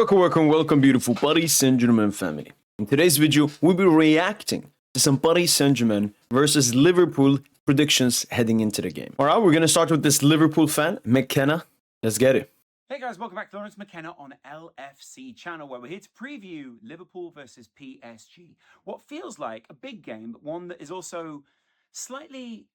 Welcome, beautiful Paris Saint-Germain family. In today's video, we'll be reacting to some Paris Saint-Germain versus Liverpool predictions heading into the game. All right, we're going to start with this Liverpool fan, McKenna. Let's get it. Hey guys, welcome back to Lawrence McKenna on LFC channel, where we're here to preview Liverpool versus PSG. What feels like a big game, but one that is also slightly,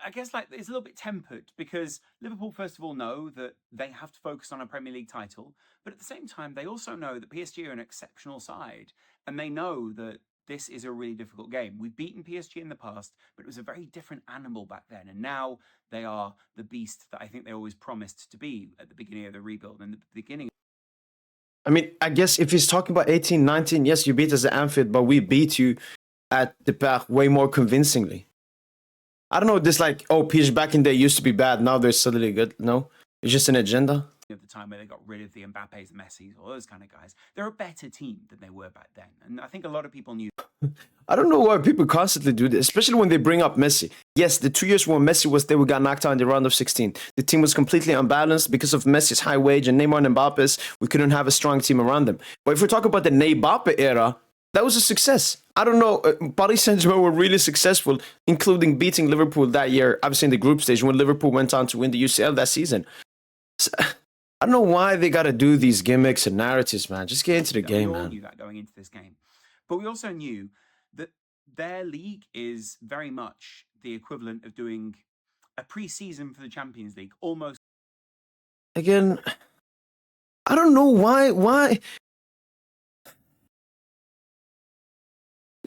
I guess, like it's a little bit tempered, because Liverpool, first of all, know that they have to focus on a Premier League title, but at the same time, they also know that PSG are an exceptional side, and they know that this is a really difficult game. We've beaten PSG in the past, but it was a very different animal back then, and now they are the beast that I think they always promised to be at the beginning of the rebuild and the beginning. I mean, I guess if he's talking about 18, 19, yes, you beat us at Anfield, but we beat you at the Parc way more convincingly. I don't know, this like, oh, PSG back in the day used to be bad, now they're suddenly good. No, it's just an agenda. Of the time where they got rid of the Mbappes, Messis, all those kind of guys. They're a better team than they were back then. And I think a lot of people knew. I don't know why people constantly do this, especially when they bring up Messi. Yes, the 2 years when Messi was there, we got knocked out in the round of 16. The team was completely unbalanced because of Messi's high wage and Neymar and Mbappe's. We couldn't have a strong team around them. But if we're talking about the Mbappe era, that was a success. I don't know, Paris Saint-Germain were really successful, including beating Liverpool that year, obviously in the group stage, when Liverpool went on to win the UCL that season. So, I don't know why they got to do these gimmicks and narratives, man. Just get into the game, man. We all knew that going into this game. But we also knew that their league is very much the equivalent of doing a pre-season for the Champions League, almost. Again, I don't know why.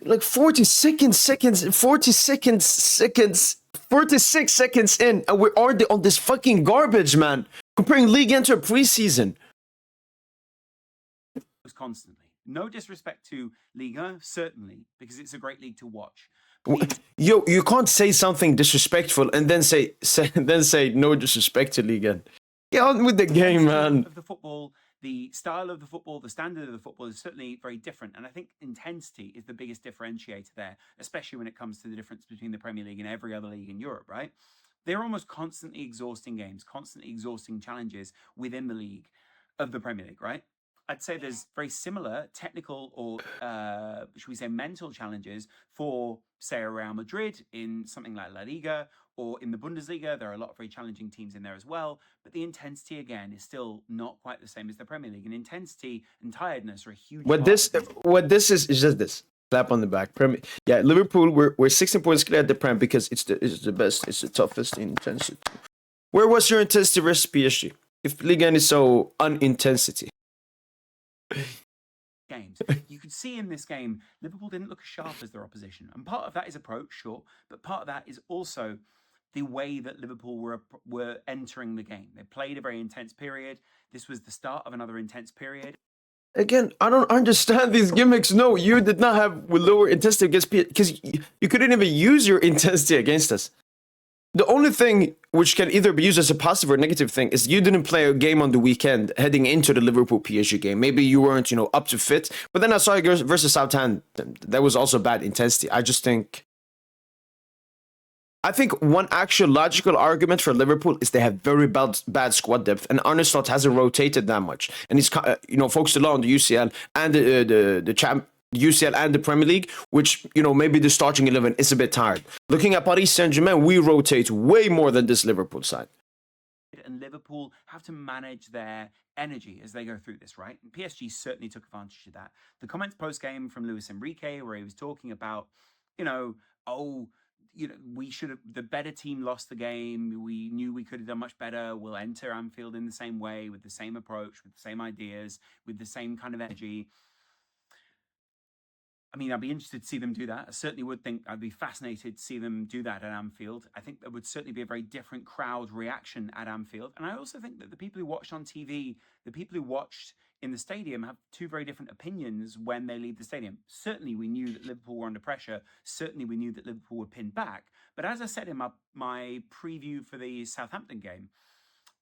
Like 46 seconds in, and we're already on this fucking garbage, man. Comparing League into a preseason. Constantly. No disrespect to Liga, certainly, because it's a great league to watch. Yo, you can't say something disrespectful and then say no disrespect to Liga. Get on with the game, man. Of the football, the style of the football, the standard of the football is certainly very different. And I think intensity is the biggest differentiator there, especially when it comes to the difference between the Premier League and every other league in Europe, right? They're almost constantly exhausting games, constantly exhausting challenges within the league of the Premier League, right? I'd say there's very similar technical or, should we say, mental challenges for, say, Real Madrid in something like La Liga, or in the Bundesliga. There are a lot of very challenging teams in there as well. But the intensity, again, is still not quite the same as the Premier League. And intensity and tiredness are a huge What this is just this. Clap on the back. Premier. Yeah, Liverpool, we're 16 points clear at the Prem because it's the best, it's the toughest in intensity. Where was your intensity versus PSG? If Ligue 1 is so unintensity. Games. You could see in this game, Liverpool didn't look as sharp as their opposition. And part of that is approach, sure, but part of that is also the way that Liverpool were entering the game. They played a very intense period. This was the start of another intense period. Again, I don't understand these gimmicks. No, you did not have lower intensity against PSG because you couldn't even use your intensity against us. The only thing which can either be used as a positive or negative thing is you didn't play a game on the weekend heading into the Liverpool PSG game. Maybe you weren't, up to fit. But then I saw you versus Southampton. That was also bad intensity. I think one actual logical argument for Liverpool is they have very bad squad depth, and Arne Slot hasn't rotated that much, and he's focused a lot on the UCL and the UCL and the Premier League, which maybe the starting 11 is a bit tired. Looking at Paris Saint-Germain, we rotate way more than this Liverpool side. And Liverpool have to manage their energy as they go through this, right? And PSG certainly took advantage of that. The comments post-game from Luis Enrique, where he was talking about, we should have, the better team lost the game. We knew we could have done much better. We'll enter Anfield in the same way, with the same approach, with the same ideas, with the same kind of energy. I mean, I'd be interested to see them do that. I certainly would think I'd be fascinated to see them do that at Anfield. I think there would certainly be a very different crowd reaction at Anfield. And I also think that the people who watched on TV, the people who watched in the stadium have two very different opinions when they leave the stadium. Certainly, we knew that Liverpool were under pressure. Certainly, we knew that Liverpool were pinned back. But as I said in my preview for the Southampton game,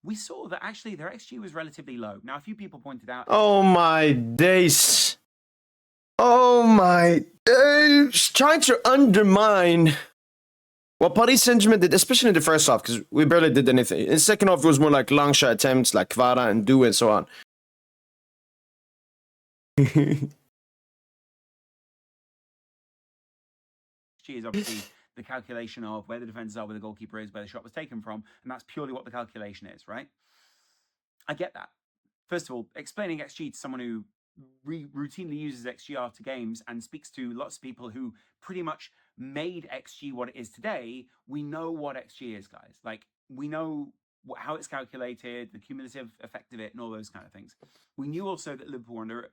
we saw that actually their XG was relatively low. Now, a few people pointed out... Oh, my days. Oh, my days. Trying to undermine what Paris Saint-Germain did, especially in the first half, because we barely did anything. In the second half, it was more like long shot attempts, like Kvara and Du and so on. is obviously the calculation of where the defenders are, where the goalkeeper is, where the shot was taken from, and that's purely what the calculation is, right? I get that. First of all, explaining XG to someone who routinely uses XG after games and speaks to lots of people who pretty much made XG what it is today, we know what XG is, guys. Like, we know how it's calculated, the cumulative effect of it, and all those kind of things. We knew also that Liverpool were under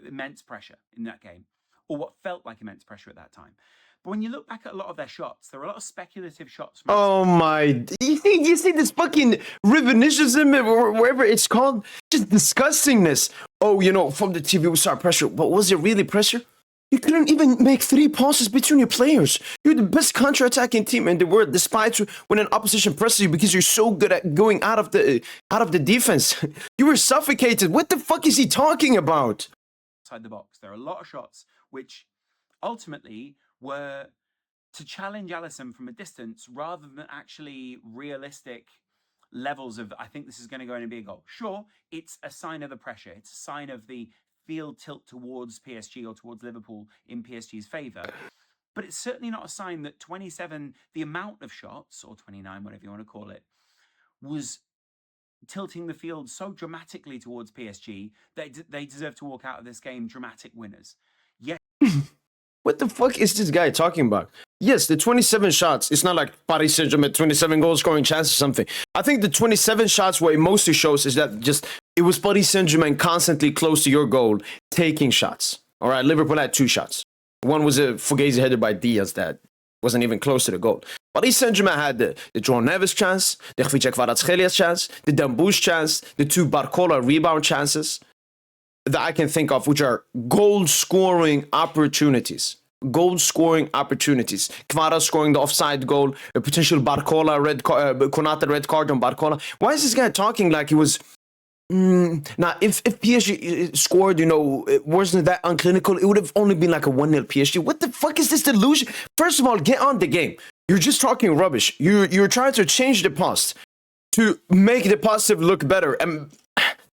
immense pressure in that game, or what felt like immense pressure at that time. But when you look back at a lot of their shots, there are a lot of speculative shots. Oh my! You see this fucking revisionism, or whatever it's called, just disgustingness. Oh, you know, from the TV we saw pressure, but was it really pressure? You couldn't even make 3 passes between your players. You're the best counter-attacking team in the world, despite when an opposition presses you, because you're so good at going out of the defense. You were suffocated. What the fuck is he talking about? Outside the box, there are a lot of shots which ultimately were to challenge Alisson from a distance rather than actually realistic levels of, I think this is going to go in and be a goal. Sure, it's a sign of the pressure. It's a sign of the field tilt towards PSG or towards Liverpool in PSG's favour. But it's certainly not a sign that 27, the amount of shots, or 29, whatever you want to call it, was tilting the field so dramatically towards PSG that they deserve to walk out of this game dramatic winners. Yes. What the fuck is this guy talking about? Yes, the 27 shots, it's not like Paris Saint-Germain 27 goal scoring chance or something. I think the 27 shots, what it mostly shows is that just it was Paris Saint-Germain constantly close to your goal, taking shots. All right, Liverpool had 2 shots. One was a Fugazi header by Diaz that wasn't even close to the goal. Paris Saint-Germain had the John Neves chance, the Khvicha Kvaratskhelia chance, the Dembouche chance, the 2 Barcola rebound chances that I can think of, which are goal-scoring opportunities. Goal-scoring opportunities. Kvara scoring the offside goal, a potential Barcola Konate red card on Barcola. Why is this guy talking like he was... Now, if PSG scored, you know, it wasn't that unclinical, it would have only been like a 1-0 PSG. What the fuck is this delusion? First of all, get on the game. You're just talking rubbish. You're trying to change the past to make the positive look better. And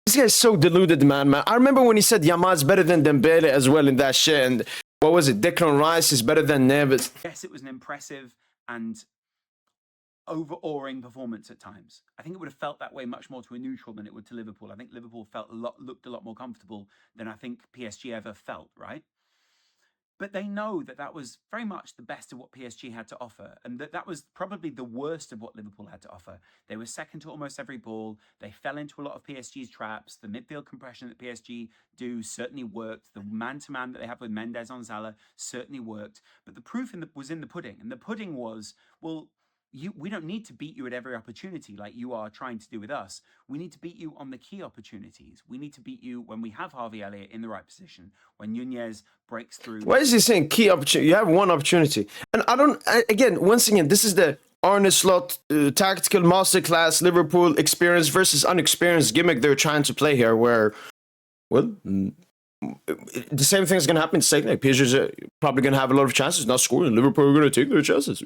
this guy's so deluded, man. I remember when he said Yamal's better than Dembele as well in that shit. And what was it? Declan Rice is better than Neves. Yes, it was an impressive and overawing performance at times. I think it would have felt that way much more to a neutral than it would to Liverpool. I think Liverpool looked a lot more comfortable than I think PSG ever felt, right? But they know that that was very much the best of what PSG had to offer, and that was probably the worst of what Liverpool had to offer. They were second to almost every ball. They fell into a lot of PSG's traps. The midfield compression that PSG do certainly worked. The man-to-man that they have with Mendes on Salah certainly worked. But the proof was in the pudding, and the pudding was, well, we don't need to beat you at every opportunity like you are trying to do with us. We need to beat you on the key opportunities. We need to beat you when we have Harvey Elliott in the right position, when Nunez breaks through. Why is he saying key opportunity? You have one opportunity. And once again, this is the Arne Slot tactical masterclass Liverpool experience versus unexperienced gimmick they're trying to play here, where, well, the same thing is going to happen in the second leg. PSG is probably going to have a lot of chances, not scoring. Liverpool are going to take their chances.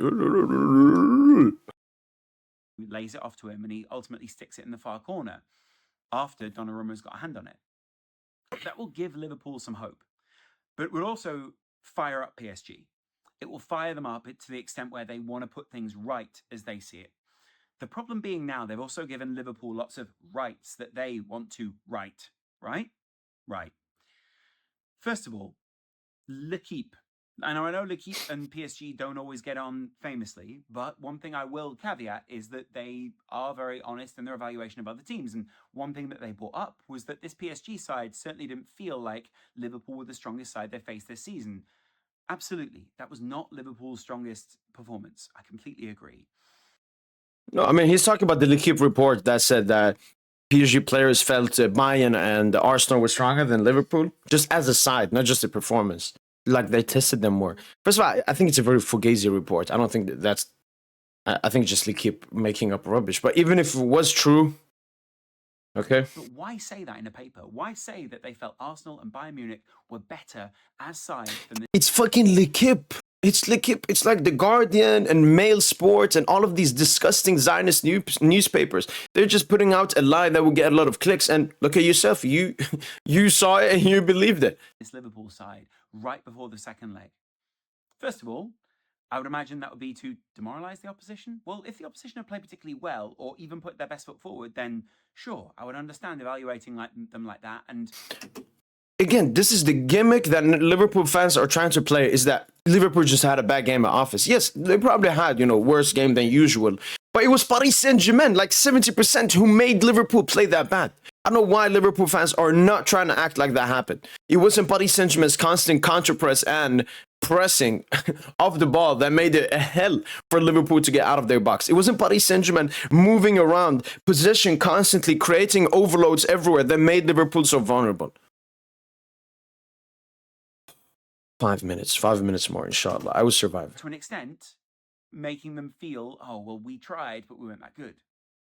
Lays it off to him, and he ultimately sticks it in the far corner after Donnarumma's got a hand on it. That will give Liverpool some hope, but it will also fire up PSG. It will fire them up to the extent where they want to put things right as they see it. The problem being now, they've also given Liverpool lots of rights that they want to right. First of all, L'Équipe. I know L'Équipe and PSG don't always get on famously, but one thing I will caveat is that they are very honest in their evaluation of other teams. And one thing that they brought up was that this PSG side certainly didn't feel like Liverpool were the strongest side they faced this season. Absolutely. That was not Liverpool's strongest performance. I completely agree. No, I mean, he's talking about the L'Équipe report that said that PSG players felt Bayern and Arsenal were stronger than Liverpool, just as a side, not just the performance. Like they tested them more. First of all, I think it's a very Fugazi report. I don't think that's. I think just L'Équipe making up rubbish. But even if it was true, okay. But why say that in a paper? Why say that they felt Arsenal and Bayern Munich were better as sides than? It's fucking L'Équipe. It's like the Guardian and Mail Sports and all of these disgusting Zionist newspapers. They're just putting out a lie that will get a lot of clicks. And look at yourself. You you saw it and you believed it. This Liverpool side right before the second leg. First of all, I would imagine that would be to demoralise the opposition. Well, if the opposition have played particularly well or even put their best foot forward, then sure, I would understand evaluating them like that. And Again, this is the gimmick that Liverpool fans are trying to play, is that Liverpool just had a bad game at office. Yes, they probably had, worse game than usual. But it was Paris Saint-Germain, like 70%, who made Liverpool play that bad. I don't know why Liverpool fans are not trying to act like that happened. It wasn't Paris Saint-Germain's constant counter-press and pressing off the ball that made it a hell for Liverpool to get out of their box. It wasn't Paris Saint-Germain moving around, possession constantly, creating overloads everywhere that made Liverpool so vulnerable. 5 minutes more, inshallah. I will survive. To an extent, making them feel, oh, well, we tried, but we weren't that good.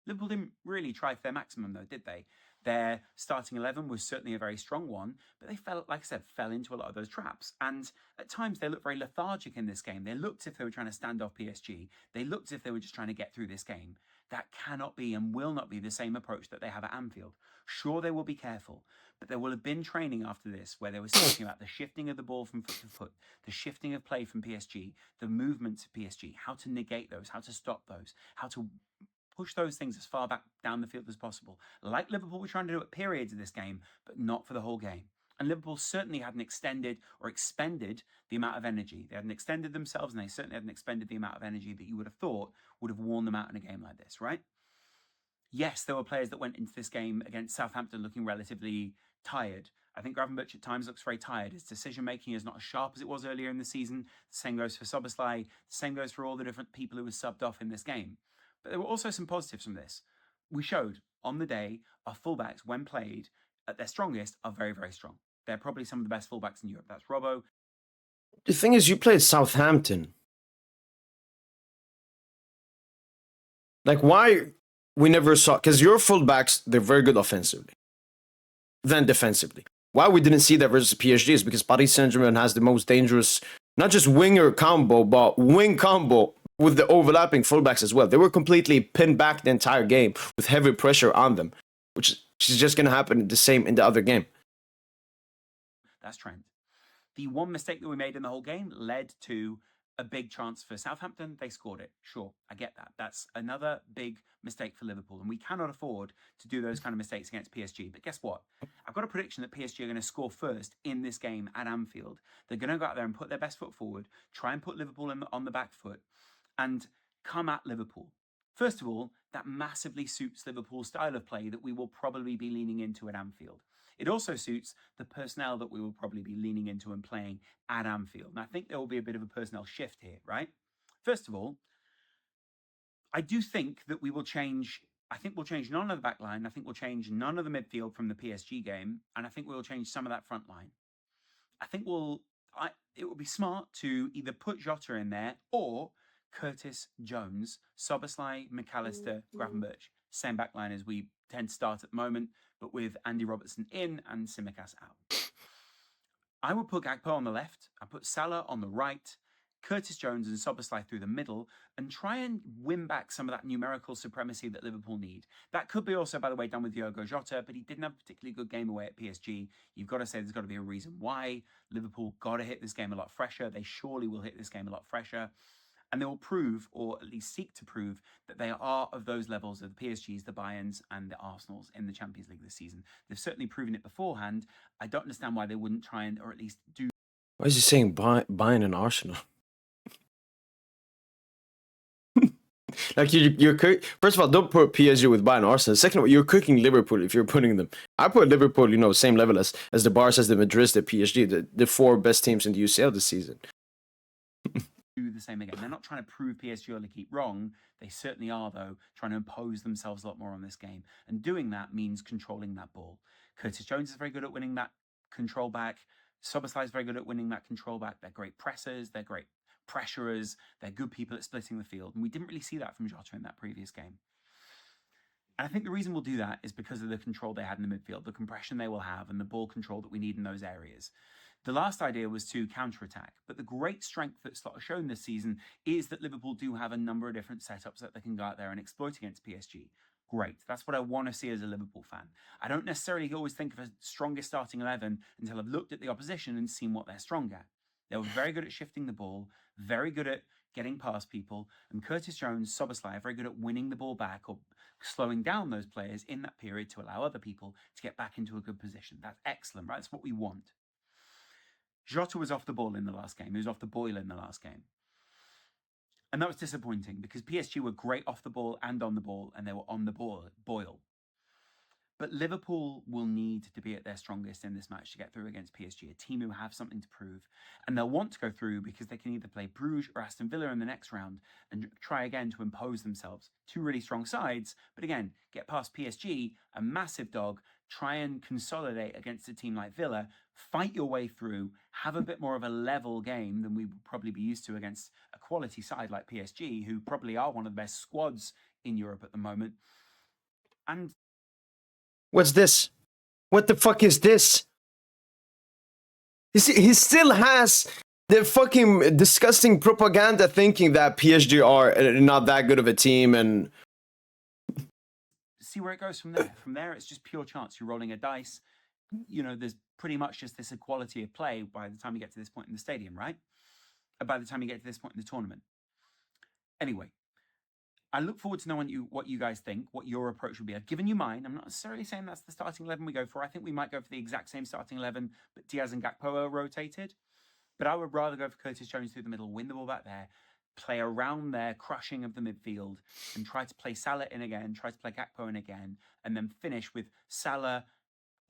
Liverpool didn't really try for their maximum, though, did they? Their starting 11 was certainly a very strong one, but they fell into a lot of those traps. And at times, they looked very lethargic in this game. They looked as if they were trying to stand off PSG. They looked as if they were just trying to get through this game. That cannot be and will not be the same approach that they have at Anfield. Sure, they will be careful, but there will have been training after this where they were talking about the shifting of the ball from foot to foot, the shifting of play from PSG, the movements of PSG, how to negate those, how to stop those, how to push those things as far back down the field as possible. Like Liverpool were trying to do at periods of this game, but not for the whole game. And Liverpool certainly hadn't extended or expended the amount of energy. They hadn't extended themselves, and they certainly hadn't expended the amount of energy that you would have thought would have worn them out in a game like this, right? Yes, there were players that went into this game against Southampton looking relatively tired. I think Gravenberch at times looks very tired. His decision-making is not as sharp as it was earlier in the season. The same goes for Szoboszlai. The same goes for all the different people who were subbed off in this game. But there were also some positives from this. We showed on the day our fullbacks, when played at their strongest, are very, very strong. They're probably some of the best fullbacks in Europe. That's Robbo. The thing is, you played Southampton. Like, why we never saw... Because your fullbacks, they're very good offensively. Then defensively. Why we didn't see that versus PSG is because Paris Saint-Germain has the most dangerous, not just winger combo, but wing combo with the overlapping fullbacks as well. They were completely pinned back the entire game with heavy pressure on them, which is just going to happen the same in the other game. That's Trent. The one mistake that we made in the whole game led to a big chance for Southampton. They scored it. Sure, I get that. That's another big mistake for Liverpool, and we cannot afford to do those kind of mistakes against PSG. But guess what? I've got a prediction that PSG are going to score first in this game at Anfield. They're going to go out there and put their best foot forward, try and put Liverpool on the back foot, and come at Liverpool. First of all, that massively suits Liverpool's style of play that we will probably be leaning into at Anfield. It also suits the personnel that we will probably be leaning into and playing at Anfield. And I think there will be a bit of a personnel shift here, right? First of all, I do think that we will change. I think we'll change none of the back line. I think we'll change none of the midfield from the PSG game. And I think we'll change some of that front line. I think it would be smart to either put Jota in there or Curtis Jones, Szoboszlai, McAllister, Gravenberch. Same back line as we tend to start at the moment, but with Andy Robertson in and Tsimikas out. I would put Gakpo on the left. I put Salah on the right, Curtis Jones and Szoboszlai through the middle, and try and win back some of that numerical supremacy that Liverpool need. That could be also, by the way, done with Diogo Jota, but he didn't have a particularly good game away at PSG. You've got to say there's got to be a reason why. Liverpool got to hit this game a lot fresher. They surely will hit this game a lot fresher. And they will prove, or at least seek to prove, that they are of those levels of the PSGs, the Bayerns, and the Arsenals in the Champions League this season. They've certainly proven it beforehand. I don't understand why they wouldn't try and, or at least do. Why is he saying Bayern and Arsenal? Like you're first of all, don't put PSG with Bayern and Arsenal. Second of all, you're cooking Liverpool if you're putting them. I put Liverpool, same level as the Barca, the Madrid, the PSG, the four best teams in the UCL this season. Do the same again. They're not trying to prove PSG or keep wrong. They certainly are, though, trying to impose themselves a lot more on this game. And doing that means controlling that ball. Curtis Jones is very good at winning that control back. Szoboszlai is very good at winning that control back. They're great pressers. They're great pressurers. They're good people at splitting the field. And we didn't really see that from Jota in that previous game. And I think the reason we'll do that is because of the control they had in the midfield, the compression they will have, and the ball control that we need in those areas. The last idea was to counterattack, but the great strength that Slot has shown this season is that Liverpool do have a number of different setups that they can go out there and exploit against PSG. Great. That's what I want to see as a Liverpool fan. I don't necessarily always think of a strongest starting 11 until I've looked at the opposition and seen what they're strong at. They were very good at shifting the ball, very good at getting past people, and Curtis Jones, Szoboszlai are very good at winning the ball back or slowing down those players in that period to allow other people to get back into a good position. That's excellent, right? That's what we want. Jota was off the ball in the last game. He was off the boil in the last game. And that was disappointing because PSG were great off the ball and on the ball, and they were on the boil. But Liverpool will need to be at their strongest in this match to get through against PSG, a team who have something to prove. And they'll want to go through because they can either play Bruges or Aston Villa in the next round and try again to impose themselves. Two really strong sides, but again, get past PSG, a massive dog, try and consolidate against a team like Villa, fight your way through, have a bit more of a level game than we would probably be used to against a quality side like PSG, who probably are one of the best squads in Europe at the moment. And what's this? What the fuck is this? He still has the fucking disgusting propaganda thinking that PSG are not that good of a team and see where it goes from there. From there, it's just pure chance. You're rolling a dice. You know, there's pretty much just this equality of play by the time you get to this point in the stadium, right? By the time you get to this point in the tournament. Anyway, I look forward to knowing what you guys think, what your approach would be. I've given you mine. I'm not necessarily saying that's the starting 11 we go for. I think we might go for the exact same starting 11, but Diaz and Gakpo are rotated. But I would rather go for Curtis Jones through the middle, win the ball back there, play around their crushing of the midfield, and try to play Salah in again, try to play Gakpo in again, and then finish with Salah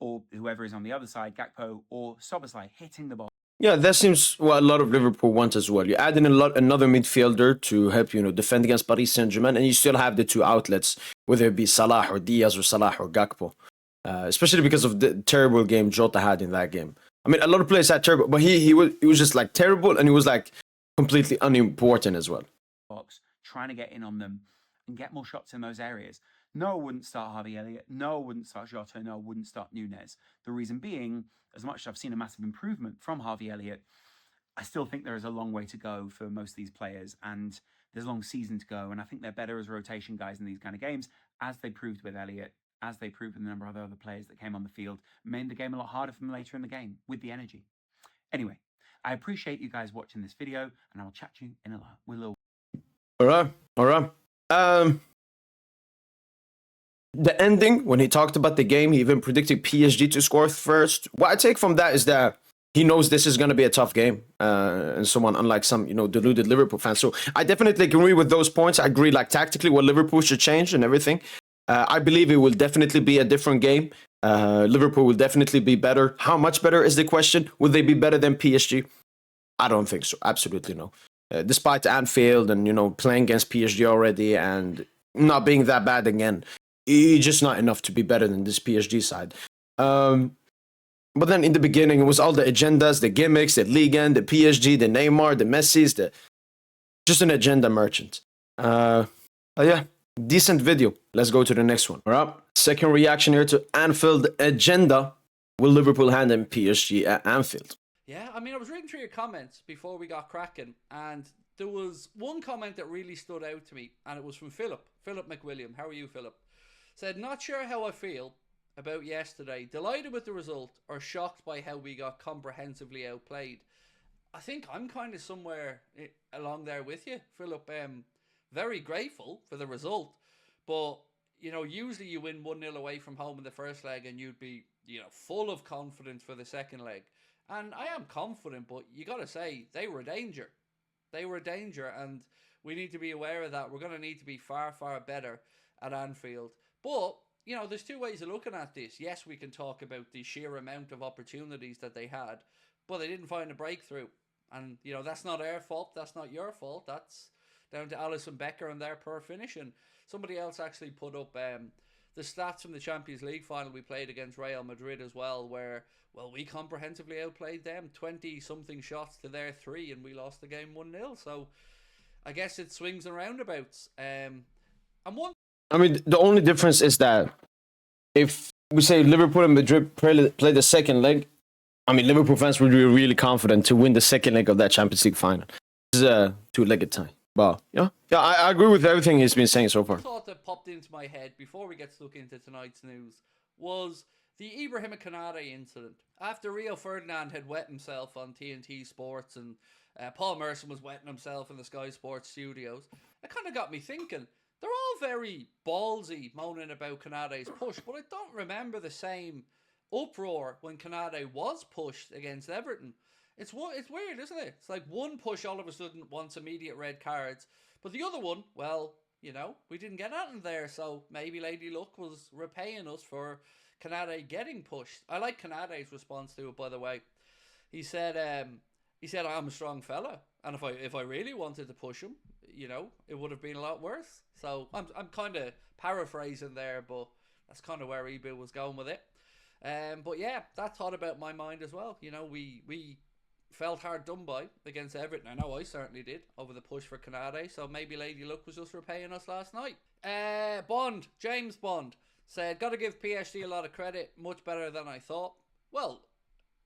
or whoever is on the other side, Gakpo or Szoboszlai, hitting the ball. Yeah, that seems what a lot of Liverpool want as well. You add in another midfielder to help, defend against Paris Saint-Germain, and you still have the two outlets, whether it be Salah or Diaz or Salah or Gakpo. Especially because of the terrible game Jota had in that game. I mean, a lot of players had terrible, but he was just like terrible, and he was like completely unimportant as well. Trying to get in on them and get more shots in those areas. No, I wouldn't start Harvey Elliott. No, I wouldn't start Jota. No, I wouldn't start Nunez. The reason being, as much as I've seen a massive improvement from Harvey Elliott, I still think there is a long way to go for most of these players, and there's a long season to go, and I think they're better as rotation guys in these kind of games, as they proved with Elliott, as they proved with a number of other players that came on the field, made the game a lot harder for them later in the game with the energy. Anyway, I appreciate you guys watching this video, and I'll chat to you in a little. All right. The ending, when he talked about the game, he even predicted PSG to score first. What I take from that is that he knows this is going to be a tough game, and someone unlike some, deluded Liverpool fans. So I definitely agree with those points. I agree, tactically, what Liverpool should change and everything. I believe it will definitely be a different game. Liverpool will definitely be better. How much better is the question? Will they be better than PSG? I don't think so. Absolutely no. Despite Anfield and, playing against PSG already and not being that bad again, it's just not enough to be better than this PSG side. But then in the beginning, it was all the agendas, the gimmicks, the Ligue 1, the PSG, the Neymar, the Messis, just an agenda merchant. Yeah, decent video. Let's go to the next one. All right. Second reaction here to Anfield Agenda. Will Liverpool hand in PSG at Anfield? Yeah, I mean, I was reading through your comments before we got cracking, and there was one comment that really stood out to me, and it was from Philip McWilliam. How are you, Philip? Said, not sure how I feel about yesterday. Delighted with the result or shocked by how we got comprehensively outplayed. I think I'm kind of somewhere along there with you, Philip. Very grateful for the result, but usually you win 1-0 away from home in the first leg and you'd be full of confidence for the second leg. And I am confident, but you got to say they were a danger. They were a danger, and we need to be aware of that. We're going to need to be far, far better at Anfield. But there's two ways of looking at this. Yes, we can talk about the sheer amount of opportunities that they had, but they didn't find a breakthrough. And, that's not our fault. That's not your fault. That's down to Alisson Becker and their poor finish. And somebody else actually put up the stats from the Champions League final we played against Real Madrid as well, where, we comprehensively outplayed them. 20-something shots to their 3, and we lost the game 1-0. So I guess it swings and roundabouts. I mean, the only difference is that if we say Liverpool and Madrid play the second leg, I mean, Liverpool fans would be really confident to win the second leg of that Champions League final. This is a two-legged tie. But yeah, I agree with everything he's been saying so far. The thought that popped into my head before we get stuck into tonight's news was the Ibrahima Konate incident. After Rio Ferdinand had wet himself on TNT Sports and Paul Merson was wetting himself in the Sky Sports studios, it kind of got me thinking. They're all very ballsy moaning about Konate's push, but I don't remember the same uproar when Konate was pushed against Everton. It's weird, isn't it? It's like one push all of a sudden wants immediate red cards, but the other one, well, you know, we didn't get anything there, so maybe Lady Luck was repaying us for Konate getting pushed. I like Konate's response to it, by the way. He said, I'm a strong fella, and if I really wanted to push him, you know, it would have been a lot worse. So I'm kind of paraphrasing there, but that's kind of where Ebu was going with it. But yeah, that thought about my mind as well. You know, we felt hard done by against Everton. I know I certainly did over the push for Konate. So maybe Lady Luck was just repaying us last night. James Bond said, got to give PSG a lot of credit. Much better than I thought. Well,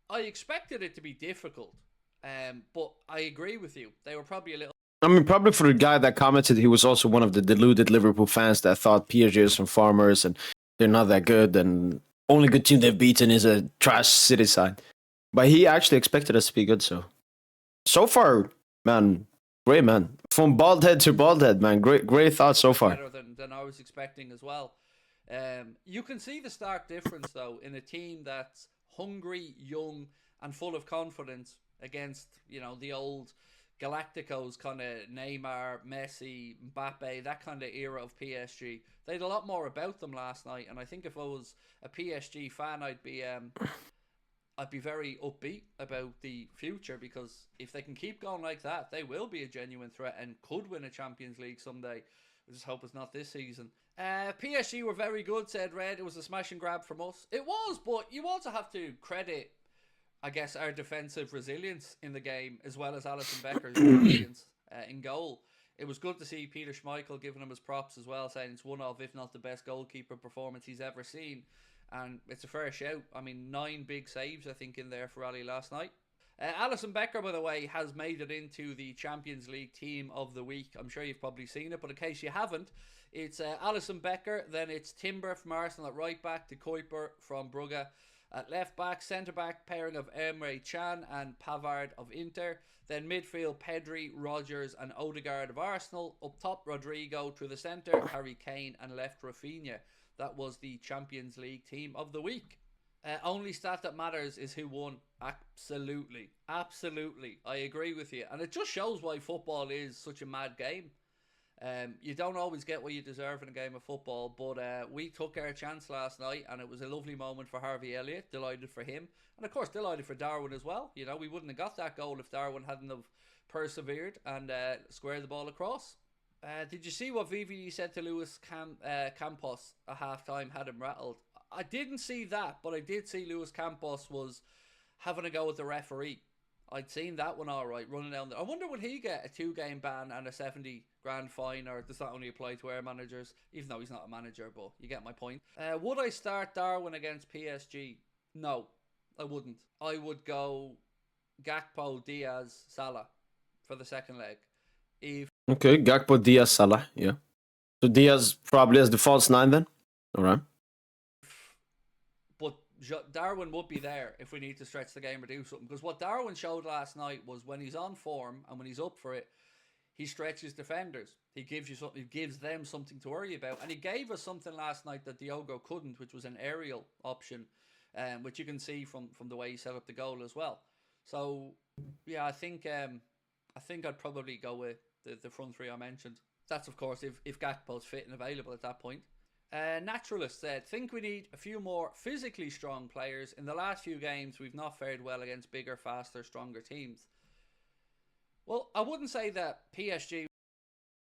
I expected it to be difficult. But I agree with you. They were probably a little... I mean, probably for the guy that commented, he was also one of the deluded Liverpool fans that thought PSG is from farmers and they're not that good, and only good team they've beaten is a trash City side. But he actually expected us to be good, so far, man, great, man. From bald head to bald head, man. Great thoughts so far. Better than I was expecting as well. You can see the stark difference, though, in a team that's hungry, young, and full of confidence against, you know, the old Galacticos, kind of Neymar, Messi, Mbappe, that kind of era of PSG. They had a lot more about them last night, and I think if I was a PSG fan, I'd be very upbeat about the future, because if they can keep going like that, they will be a genuine threat and could win a Champions League someday. I just hope it's not this season. PSG were very good, said Red. It was a smash and grab from us. It was, but you also have to credit, I guess, our defensive resilience in the game, as well as Alisson Becker's brilliance in goal. It was good to see Peter Schmeichel giving him his props as well, saying it's one of, if not the best goalkeeper performance he's ever seen. And it's a fair shout. I mean, 9 big saves, I think, in there for Ali last night. Alisson Becker, by the way, has made it into the Champions League Team of the Week. I'm sure you've probably seen it, but in case you haven't, it's Alisson Becker, then it's Timber from Arsenal at right back, De Kuiper from Brugge at left back, centre back pairing of Emre Can and Pavard of Inter, then midfield Pedri, Rodgers and Odegaard of Arsenal, up top Rodrigo, through the centre Harry Kane, and left Rafinha. That was the Champions League Team of the Week. Only stat that matters is who won. Absolutely. I agree with you. And it just shows why football is such a mad game. You don't always get what you deserve in a game of football, but we took our chance last night, and it was a lovely moment for Harvey Elliott. Delighted for him. And of course, delighted for Darwin as well. You know, we wouldn't have got that goal if Darwin hadn't have persevered and squared the ball across. Did you see what VVD said to Luis Campos at halftime? Had him rattled. I didn't see that, but I did see Luis Campos was having a go at the referee. I'd seen that one all right, running down there. I wonder, would he get a 2-game ban and a 70 grand fine, or does that only apply to our managers? Even though he's not a manager, but you get my point. Would I start Darwin against PSG? No, I wouldn't. I would go Gakpo, Diaz, Salah for the second leg. Okay, Gakpo, Diaz, Salah, yeah. So Diaz probably as the false 9 then? All right. But Darwin would be there if we need to stretch the game or do something. Because what Darwin showed last night was when he's on form and when he's up for it, he stretches defenders. He gives you something. He gives them something to worry about. And he gave us something last night that Diogo couldn't, which was an aerial option, which you can see from the way he set up the goal as well. So yeah, I think I'd probably go with the front three I mentioned. That's of course if Gakpo's fit and available at that point. Naturalist said, think we need a few more physically strong players. In the last few games, we've not fared well against bigger, faster, stronger teams. Well, I wouldn't say that PSG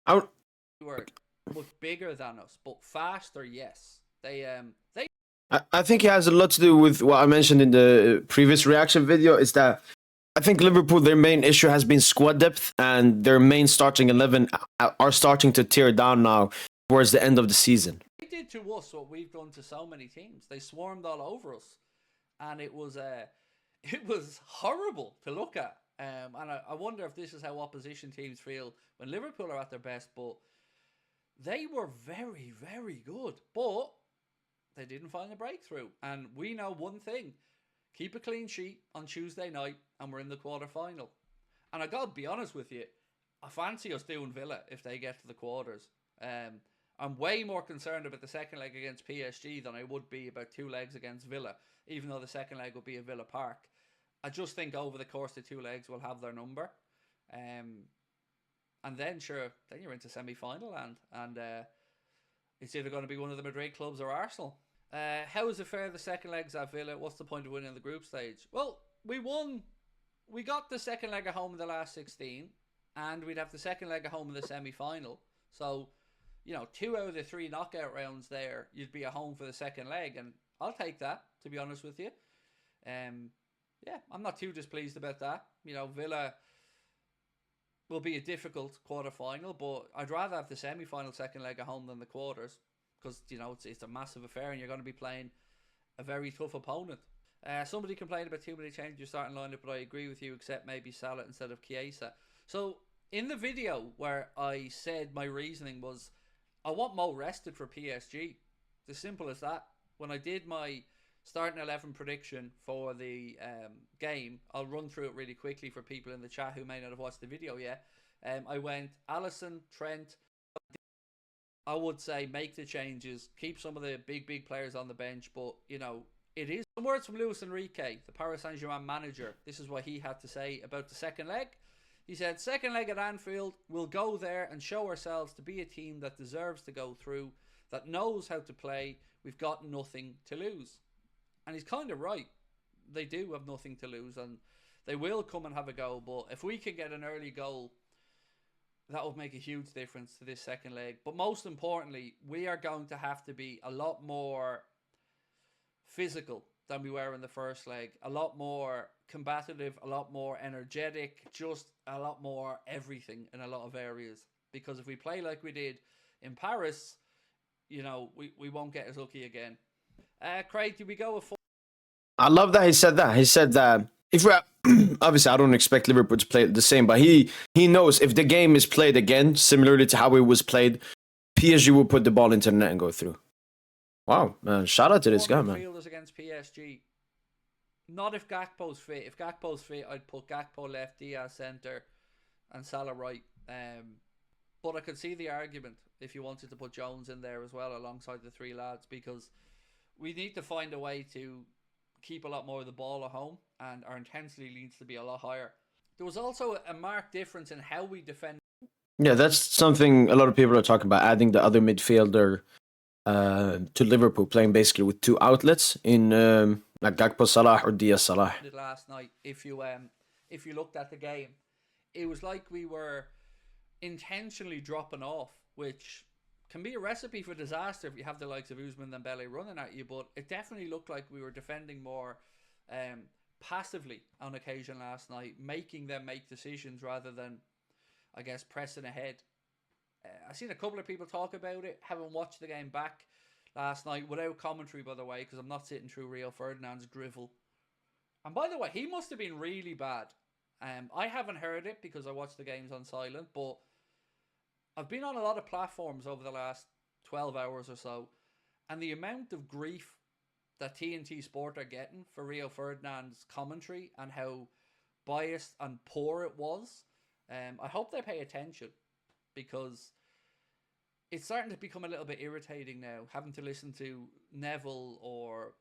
were much bigger than us, but faster, yes. I think it has a lot to do with what I mentioned in the previous reaction video, is that I think Liverpool, their main issue has been squad depth, and their main starting 11 are starting to tear down now towards the end of the season. They did to us what we've done to so many teams. They swarmed all over us, and it was it was horrible to look at. And I wonder if this is how opposition teams feel when Liverpool are at their best. But they were very, very good. But they didn't find the breakthrough. And we know one thing. Keep a clean sheet on Tuesday night and we're in the quarter-final. And I got to be honest with you, I fancy us doing Villa if they get to the quarters. I'm way more concerned about the second leg against PSG than I would be about 2 legs against Villa, even though the second leg will be at Villa Park. I just think over the course of 2 legs we'll have their number. And then, sure, then you're into semi-final land. And it's either going to be one of the Madrid clubs or Arsenal. How is it fair the second leg's at Villa? What's the point of winning the group stage? Well, we won. We got the second leg at home in the last 16. And we'd have the second leg at home in the semi-final. So, 2 out of the 3 knockout rounds there, you'd be at home for the second leg. And I'll take that, to be honest with you. Yeah, I'm not too displeased about that. Villa will be a difficult quarter-final, but I'd rather have the semi-final second leg at home than the quarters. Because, it's a massive affair and you're going to be playing a very tough opponent. Somebody complained about too many changes in your starting lineup, but I agree with you, except maybe Salah instead of Chiesa. So, in the video where I said my reasoning was, I want Mo rested for PSG. It's as simple as that. When I did my starting 11 prediction for the game, I'll run through it really quickly for people in the chat who may not have watched the video yet. I went Alisson, Trent. I would say make the changes, keep some of the big players on the bench, but, it is. Some words from Luis Enrique, the Paris Saint-Germain manager. This is what he had to say about the second leg. He said, second leg at Anfield, we'll go there and show ourselves to be a team that deserves to go through, that knows how to play. We've got nothing to lose. And he's kind of right. They do have nothing to lose and they will come and have a go. But if we can get an early goal, that would make a huge difference to this second leg. But most importantly, we are going to have to be a lot more physical than we were in the first leg. A lot more combative, a lot more energetic, just a lot more everything in a lot of areas. Because if we play like we did in Paris, we won't get as lucky again. Craig, did we go with 4? I love that he said that. He said that if we're obviously I don't expect Liverpool to play the same, but he knows if the game is played again, similarly to how it was played, PSG will put the ball into the net and go through. Wow, man! Shout out to this guy, man. Midfielders against PSG. Not if Gakpo's fit. If Gakpo's fit, I'd put Gakpo left, Diaz centre, and Salah right. But I could see the argument if you wanted to put Jones in there as well alongside the 3 lads, because we need to find a way to keep a lot more of the ball at home, and our intensity needs to be a lot higher. There was also a marked difference in how we defend. Yeah, that's something a lot of people are talking about, adding the other midfielder to Liverpool, playing basically with 2 outlets in like Gakpo Salah or Diaz Salah. Last night, if you looked at the game, it was like we were intentionally dropping off, which can be a recipe for disaster if you have the likes of Ousmane Dembele running at you. But it definitely looked like we were defending more passively on occasion last night, making them make decisions rather than, I guess, pressing ahead. I've seen a couple of people talk about it. Haven't watched the game back last night without commentary, by the way, because I'm not sitting through Rio Ferdinand's drivel. And by the way, he must have been really bad. I haven't heard it because I watched the games on silent, but I've been on a lot of platforms over the last 12 hours or so, and the amount of grief that TNT Sport are getting for Rio Ferdinand's commentary and how biased and poor it was, I hope they pay attention, because it's starting to become a little bit irritating now, having to listen to Neville or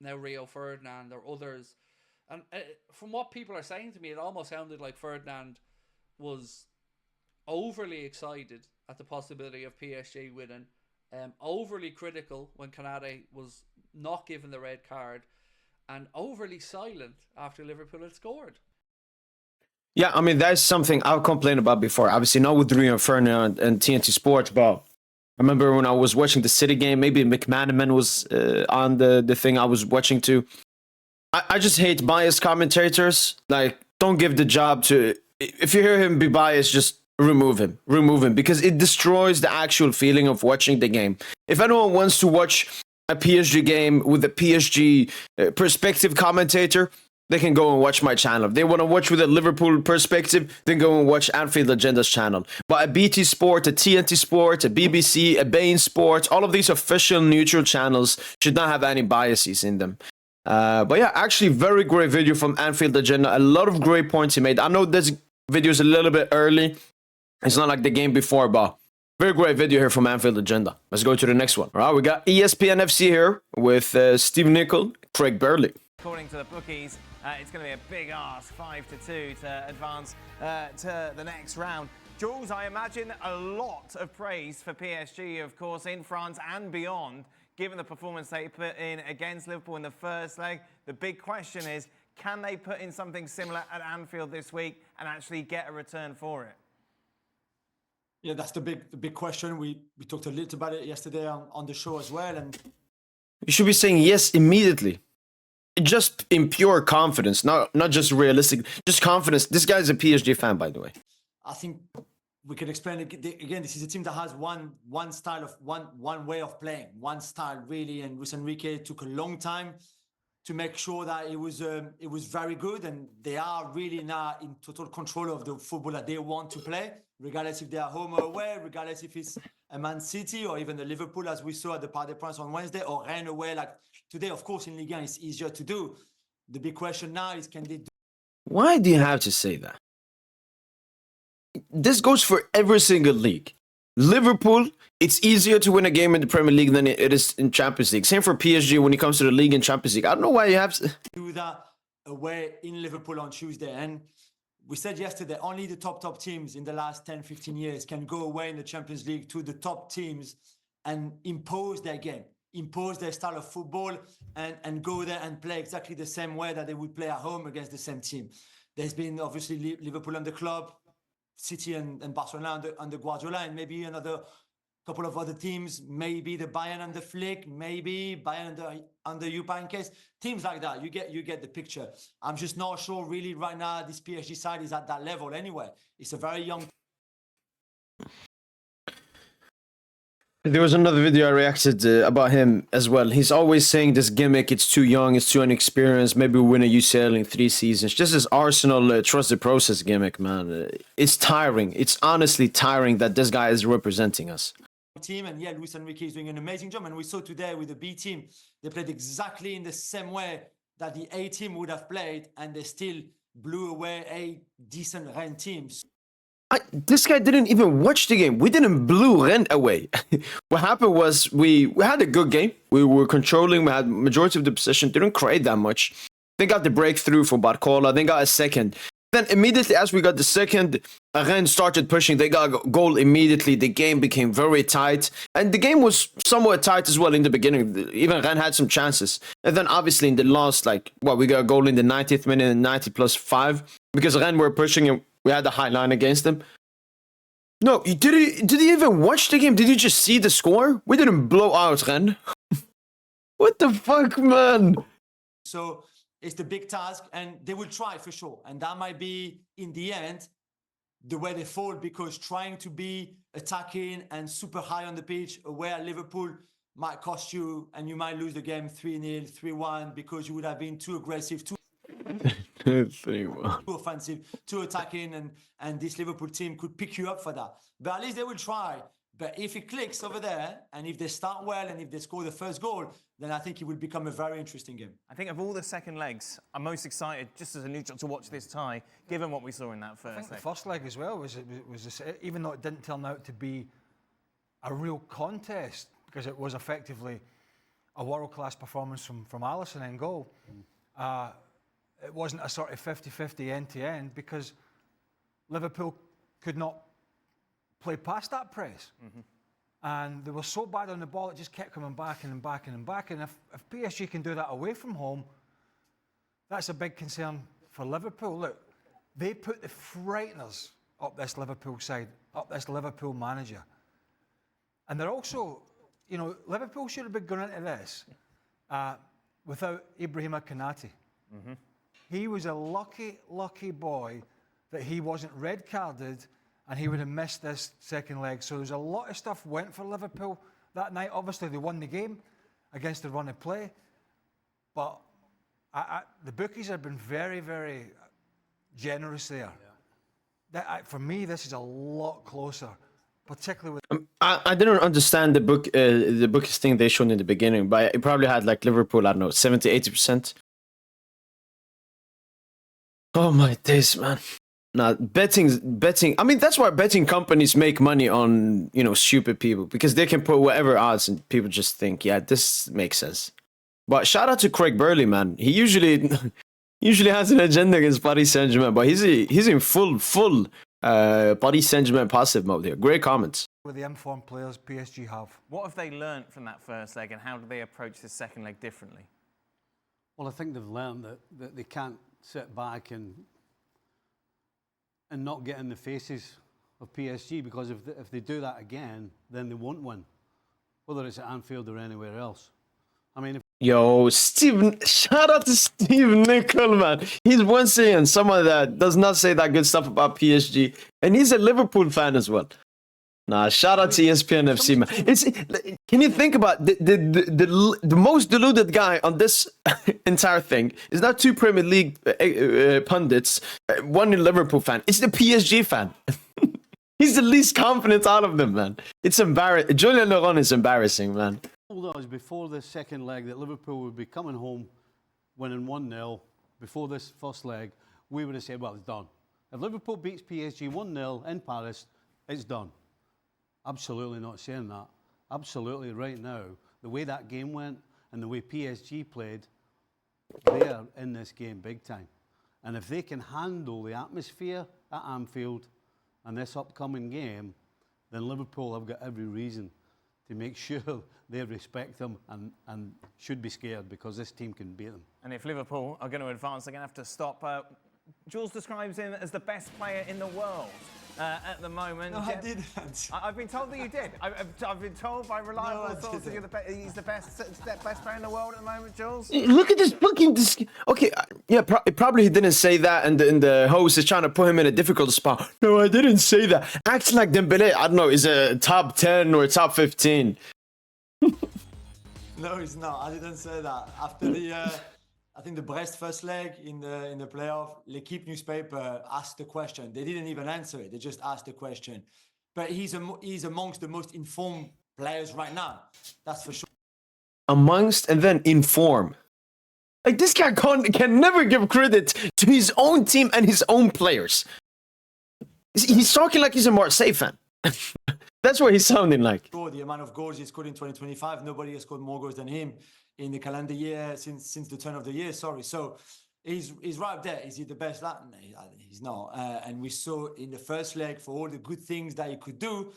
now Rio Ferdinand or others. And from what people are saying to me, it almost sounded like Ferdinand was overly excited at the possibility of PSG winning, overly critical when Canate was not given the red card, and overly silent after Liverpool had scored. Yeah, I mean, that's something I've complained about before. Obviously, not with Rio Ferdinand and TNT Sports, but I remember when I was watching the City game, maybe McManaman was on the thing I was watching too. I just hate biased commentators. Like, don't give the job to... If you hear him be biased, just remove him, because it destroys the actual feeling of watching the game. If anyone wants to watch a PSG game with a PSG perspective commentator, they can go and watch my channel. If they want to watch with a Liverpool perspective, then go and watch Anfield Agenda's channel. But a BT Sport, a TNT Sport, a BBC, a Bain Sport, all of these official neutral channels should not have any biases in them. But yeah, actually very great video from Anfield Agenda. A lot of great points he made. I know this video is a little bit early. It's not like the game before, but very great video here from Anfield Agenda. Let's go to the next one. All right, we got ESPN FC here with Steve Nicol, Craig Burley. According to the bookies, it's going to be a big ask, 5-2, to advance to the next round. Jules, I imagine a lot of praise for PSG, of course, in France and beyond, given the performance they put in against Liverpool in the first leg. The big question is, can they put in something similar at Anfield this week and actually get a return for it? Yeah, that's the big question. We talked a little about it yesterday on the show as well. And You should be saying yes immediately. Just in pure confidence, not just realistic, just confidence. This guy's a PSG fan, by the way. I think we can explain it again. This is a team that has one style of one way of playing, one style really. And Luis Enrique took a long time to make sure that it was very good, and they are really now in total control of the football that they want to play, regardless if they are home or away, regardless if it's a Man City or even the Liverpool, as we saw at the Parc des Princes on Wednesday, or Rennes away like today. Of course, in Ligue 1 it's easier to do. The big question now is, can they do? Why do you have to say that? This goes for every single league. Liverpool, it's easier to win a game in the Premier League than it is in Champions League. Same for PSG when it comes to the league and Champions League. I don't know why you have to do that away in Liverpool on Tuesday. And we said yesterday, only the top teams in the last 10, 15 years can go away in the Champions League to the top teams and impose their game, impose their style of football, and go there and play exactly the same way that they would play at home against the same team. There's been obviously Liverpool and the club, City and Barcelona under Guardiola, and maybe another couple of other teams, maybe the Bayern and the Flick, maybe Bayern under Jupa in case. Teams like that, you get the picture. I'm just not sure really right now this PSG side is at that level anyway. It's a very young. There was another video I reacted about him as well. He's always saying this gimmick, it's too young, it's too inexperienced, maybe we'll win a UCL in 3 seasons. Just this Arsenal trust the process gimmick, man. It's tiring. It's honestly tiring that this guy is representing us. Team, and yeah, Luis Enrique is doing an amazing job, and we saw today with the B team, they played exactly in the same way that the A team would have played, and they still blew away a decent Rennes team. This guy didn't even watch the game. We didn't blew Rennes away. What happened was we had a good game. We were controlling. We had majority of the possession. Didn't create that much. They got the breakthrough for Barcola. They got a second. Then immediately as we got the second, Rennes started pushing. They got a goal immediately. The game became very tight. And the game was somewhat tight as well in the beginning. Even Rennes had some chances. And then obviously in the last, we got a goal in the 90th minute and 90 plus 5. Because Rennes were pushing and we had the high line against them. No, did he even watch the game? Did you just see the score? We didn't blow out Rennes. What the fuck, man? So it's the big task, and they will try for sure. And that might be, in the end, the way they fall, because trying to be attacking and super high on the pitch away at Liverpool might cost you, and you might lose the game 3-0, 3-1, because you would have been too aggressive, too offensive, too attacking, and this Liverpool team could pick you up for that. But at least they will try. But if it clicks over there, and if they start well, and if they score the first goal, then I think it will become a very interesting game. I think of all the second legs, I'm most excited, just as a neutral, to watch this tie, given what we saw in that first leg. The first leg as well was even though it didn't turn out to be a real contest, because it was effectively a world-class performance from Alisson in goal. It wasn't a sort of 50-50 end-to-end, because Liverpool could not play past that press. Mm-hmm. And they were so bad on the ball, it just kept coming back and back and back. And if PSG can do that away from home, that's a big concern for Liverpool. Look, they put the frighteners up this Liverpool side, up this Liverpool manager. And they're also, Liverpool should have been going into this without Ibrahima Konate. Mm-hmm. He was a lucky boy that he wasn't red carded, and he would have missed this second leg. So there's a lot of stuff went for Liverpool that night. Obviously, they won the game against the run of play. But The bookies have been very, very generous there. For me, this is a lot closer, particularly with. I didn't understand the bookies thing they showed in the beginning, but it probably had like Liverpool, I don't know, 70-80%. Oh my days, man. Nah, betting. I mean, that's why betting companies make money on, stupid people, because they can put whatever odds and people just think, yeah, this makes sense. But shout out to Craig Burley, man. He usually has an agenda against Paris Saint-Germain, but he's in full Paris Saint-Germain positive mode here. Great comments. With the informed players PSG have. What have they learnt from that first leg, and how do they approach the second leg differently? Well, I think they've learned that they can't sit back and not get in the faces of PSG, because if they do that again, then they won't win, whether it's at Anfield or anywhere else. I mean, Yo, shout out to Steve Nicol, man. He's once again someone that does not say that good stuff about PSG, and he's a Liverpool fan as well. Nah, shout out to ESPN FC, man. Can you think about the most deluded guy on this entire thing is not two Premier League pundits, one Liverpool fan. It's the PSG fan. He's the least confident out of them, man. It's embarrassing. Julian Laurent is embarrassing, man. told us before the second leg that Liverpool would be coming home winning 1-0 before this first leg, we would have said, well, it's done. If Liverpool beats PSG 1-0 in Paris, it's done. Absolutely not saying that. Absolutely right now, the way that game went and the way PSG played, they are in this game big time. And if they can handle the atmosphere at Anfield and this upcoming game, then Liverpool have got every reason to make sure they respect them and should be scared, because this team can beat them. And if Liverpool are going to advance, they're going to have to stop. Jules describes him as the best player in the world at the moment. No, I didn't. I've been told that you did. I've been told by reliable sources that he's the best player in the world at the moment, Jules. Look at this fucking... Okay, yeah, probably he didn't say that, and the host is trying to put him in a difficult spot. No, I didn't say that. Acting like Dembele, I don't know, is a top 10 or top 15. No, he's not. I didn't say that. After the, I think the Brest first leg in the playoff, L'Equipe newspaper asked the question. They didn't even answer it. They just asked the question. But he's amongst the most informed players right now. That's for sure. Amongst and then inform. Like, this guy can never give credit to his own team and his own players. He's talking like he's a Marseille fan. That's what he's sounding like. The amount of goals he scored in 2025, nobody has scored more goals than him in the calendar year since the turn of the year. Sorry, so he's right up there. Is he the best? No, he's not. And we saw in the first leg, for all the good things that he could do,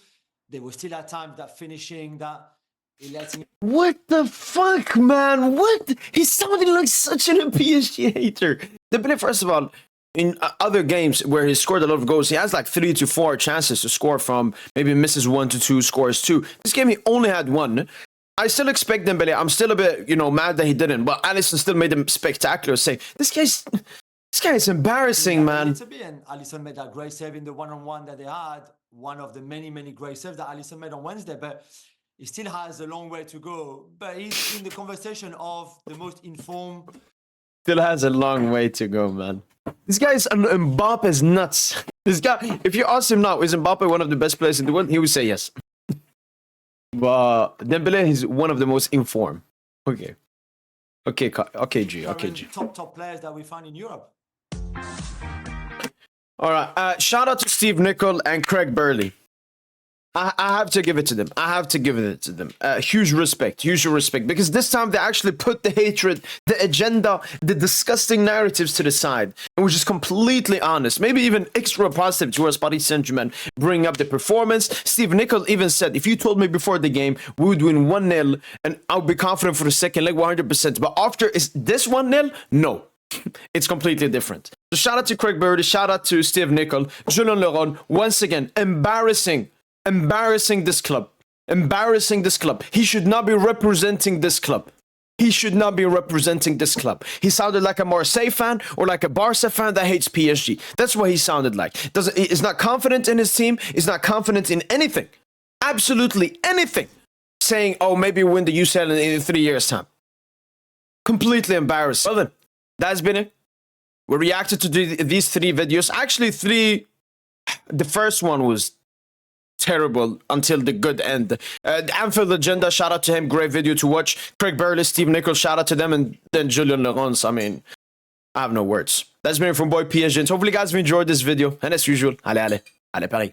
there was still at times that finishing that he let him. What the fuck, man? What? He's sounding like such a PSG hater. First of all, in other games where he scored a lot of goals, he has like 3 to 4 chances to score from. Maybe misses 1 to 2, scores 2. This game he only had 1. I still expect Dembele. I'm still a bit, mad that he didn't. But Alisson still made him spectacular save. This guy is embarrassing, man. And Alisson made that great save in the one-on-one that they had. One of the many, many great saves that Alisson made on Wednesday. But he still has a long way to go. But he's in the conversation of the most informed. Still has a long way to go, man. This guy is Mbappe's nuts. This guy, if you ask him now, is Mbappe one of the best players in the world? He would say yes. But Dembele is one of the most informed. Okay, G. Top players that we find in Europe. All right. Shout out to Steve Nicol and Craig Burley. I have to give it to them. Huge respect, because this time they actually put the hatred, the agenda, the disgusting narratives to the side, and were just completely honest, maybe even extra positive towards Paris Saint-Germain, bring up the performance. Steve Nicol even said, if you told me before the game we would win 1-0 and I would be confident for the second leg 100%, but after is this 1-0? No. It's completely different. So shout out to Craig Burley, shout out to Steve Nicol, Julian Laurent, once again, embarrassing this club. He should not be representing this club. He sounded like a Marseille fan or like a Barca fan that hates PSG. That's what he sounded like. He's not confident in his team. He's not confident in anything. Absolutely anything. Saying, oh, maybe win the UCL in 3 years' time. Completely embarrassing. Well then, That's been it. We reacted to these 3 videos. Actually, 3. The first one was terrible until the good end. The Anfield Agenda, shout out to him. Great video to watch. Craig Burley, Steve Nichols, shout out to them. And then Julian Laurence. I mean, I have no words. That's been it from boy PSGINT. Hopefully, guys, have enjoyed this video. And as usual, allez, Paris.